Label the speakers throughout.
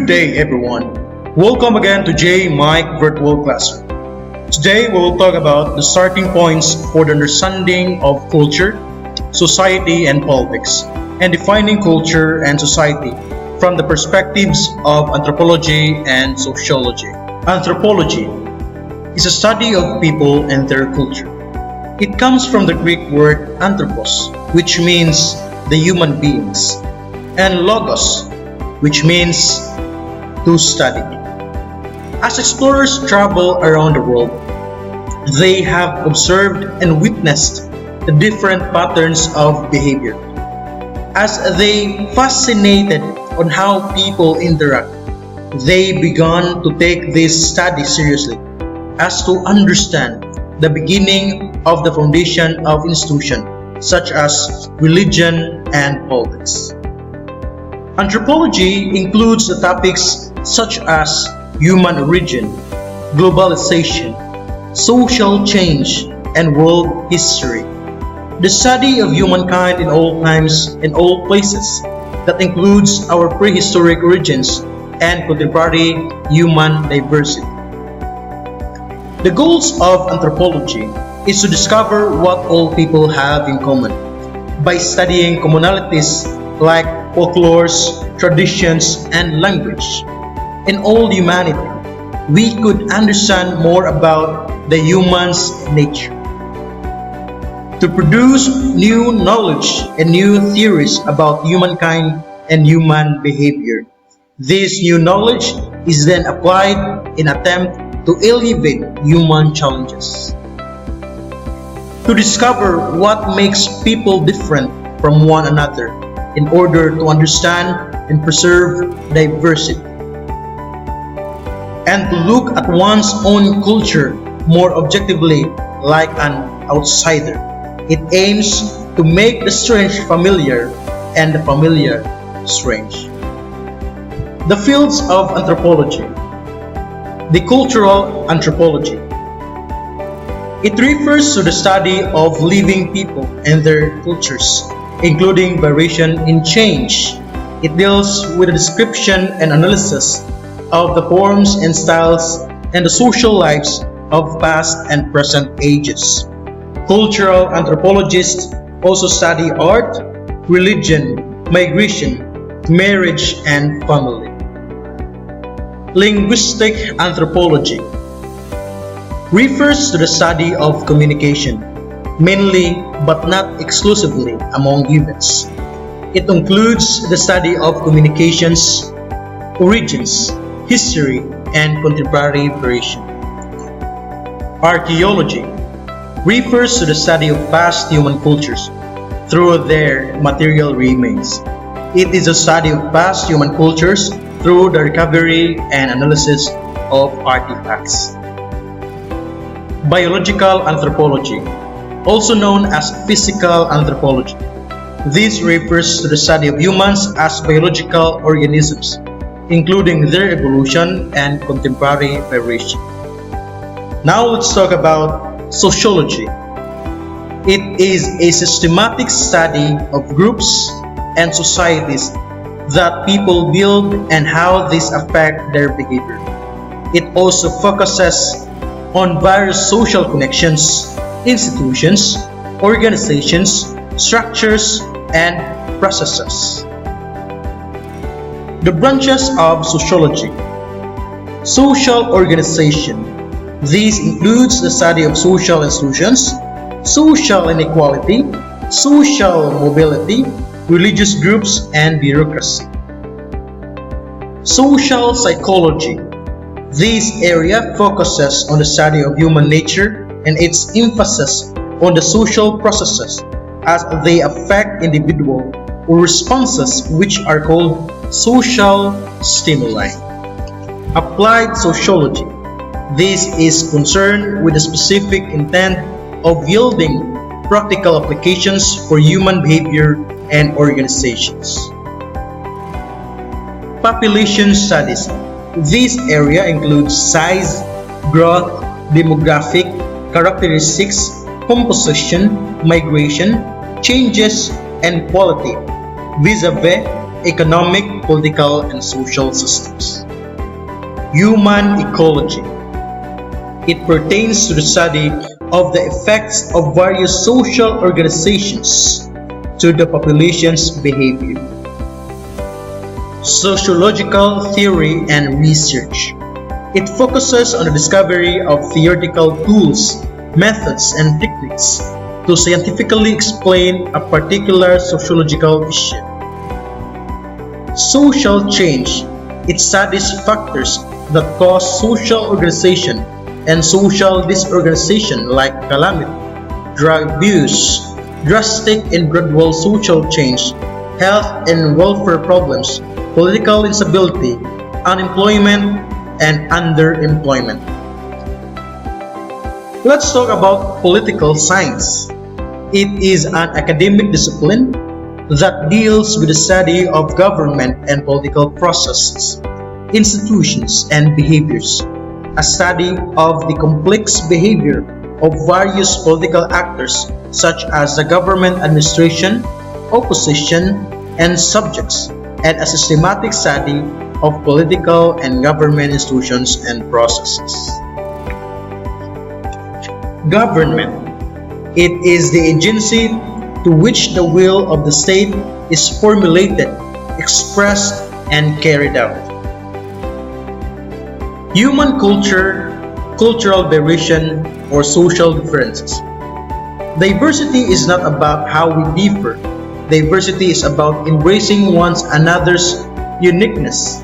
Speaker 1: Good day, everyone. Welcome again to J Mike Virtual Classroom. Today, we will talk about the starting points for the understanding of culture, society, and politics, and defining culture and society from the perspectives of anthropology and sociology. Anthropology is a study of people and their culture. It comes from the Greek word anthropos, which means the human beings, and logos, which means to study. As explorers travel around the world, they have observed and witnessed the different patterns of behavior. As they fascinated on how people interact, they began to take this study seriously as to understand the beginning of the foundation of institutions such as religion and politics. Anthropology includes the topics such as human origin, globalization, social change, and world history. The study of humankind in all times and all places that includes our prehistoric origins and contemporary human diversity. The goals of anthropology is to discover what all people have in common by studying commonalities like folklores, traditions, and language. In all humanity, we could understand more about the human's nature. To produce new knowledge and new theories about humankind and human behavior. This new knowledge is then applied in attempt to elevate human challenges. To discover what makes people different from one another in order to understand and preserve diversity. And to look at one's own culture more objectively like an outsider. It aims to make the strange familiar and the familiar strange. The fields of anthropology. The cultural anthropology. It refers to the study of living people and their cultures, including variation in change. It deals with the description and analysis of the forms and styles and the social lives of past and present ages. Cultural anthropologists also study art, religion, migration, marriage, and family. Linguistic anthropology refers to the study of communication, mainly but not exclusively among humans. It includes the study of communications, origins, history, and contemporary variation. Archaeology refers to the study of past human cultures through their material remains. It is a study of past human cultures through the recovery and analysis of artifacts. Biological anthropology, also known as physical anthropology. This refers to the study of humans as biological organisms, including their evolution and contemporary variation. Now let's talk about sociology. It is a systematic study of groups and societies that people build and how these affect their behavior. It also focuses on various social connections, institutions, organizations, structures, and processes. The branches of sociology. Social organization. This includes the study of social institutions, social inequality, social mobility, religious groups, and bureaucracy. Social psychology. This area focuses on the study of human nature and its emphasis on the social processes as they affect individual or responses which are called social stimuli. Applied sociology. This is concerned with the specific intent of yielding practical applications for human behavior and organizations. Population studies. This area includes size, growth, demographic, characteristics, composition, migration, changes, and quality, vis-a-vis economic, political, and social systems. Human ecology. It pertains to the study of the effects of various social organizations to the population's behavior. Sociological theory and research. It focuses on the discovery of theoretical tools, methods, and techniques to scientifically explain a particular sociological issue. Social change. It studies factors that cause social organization and social disorganization like calamity, drug abuse, drastic and gradual social change, health and welfare problems, political instability, unemployment, and underemployment. Let's talk about political science. It is an academic discipline that deals with the study of government and political processes, institutions, and behaviors. A study of the complex behavior of various political actors such as the government administration, opposition, and subjects, and a systematic study of political and government institutions and processes. Government. It is the agency to which the will of the state is formulated, expressed, and carried out. Human culture, cultural variation, or social differences. Diversity is not about how we differ. Diversity is about embracing one another's uniqueness.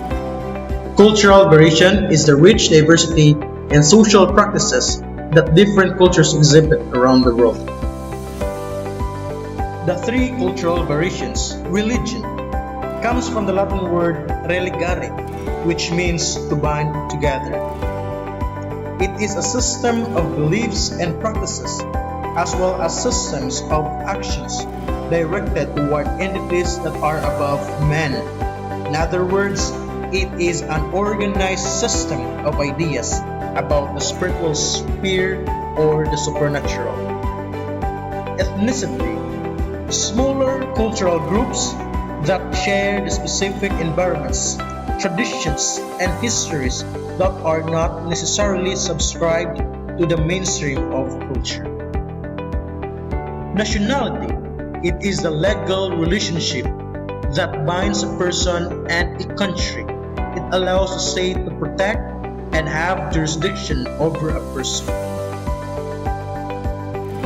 Speaker 1: Cultural variation is the rich diversity in social practices that different cultures exhibit around the world. The three cultural variations. Religion comes from the Latin word religare, which means to bind together. It is a system of beliefs and practices, as well as systems of actions directed toward entities that are above man. In other words, it is an organized system of ideas about the spiritual sphere or the supernatural. Ethnicity. Smaller cultural groups that share the specific environments, traditions, and histories that are not necessarily subscribed to the mainstream of culture. Nationality. It is the legal relationship that binds a person and a country. It allows the state to protect and have jurisdiction over a person.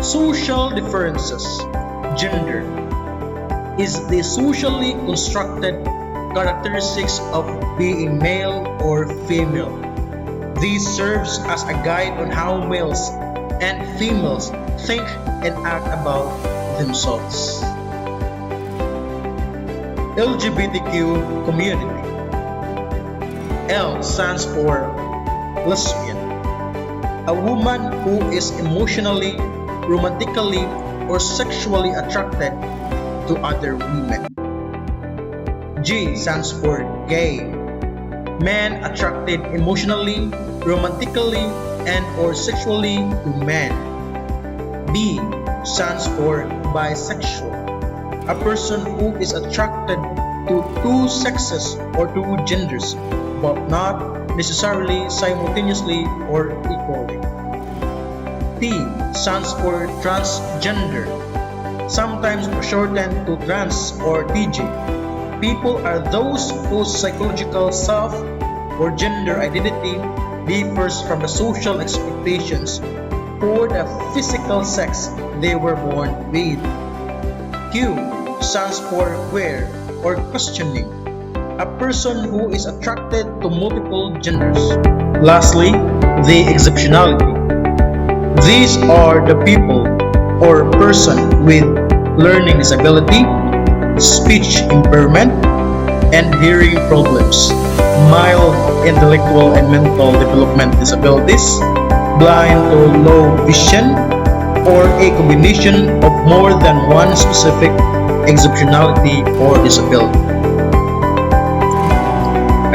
Speaker 1: Social differences. Gender is the socially constructed characteristics of being male or female. This serves as a guide on how males and females think and act about themselves. LGBTQ community. L stands for lesbian, a woman who is emotionally, romantically, or sexually attracted to other women. G stands for gay, men attracted emotionally, romantically, and or sexually to men. B stands for bisexual, a person who is attracted to two sexes or two genders, but not necessarily simultaneously or equally. T stands for transgender, sometimes shortened to trans or TG. People are those whose psychological self or gender identity differs from the social expectations for the physical sex they were born with. Q stands for queer or questioning, a person who is attracted to multiple genders. Lastly, the exceptionality. These are the people or person with learning disability, speech impairment, and hearing problems, mild intellectual and mental development disabilities, blind or low vision, or a combination of more than one specific exceptionality or disability.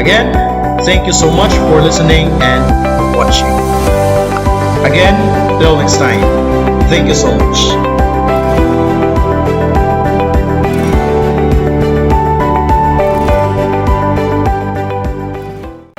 Speaker 1: Again, thank you so much for listening and watching. Again, till next time. Thank you so much.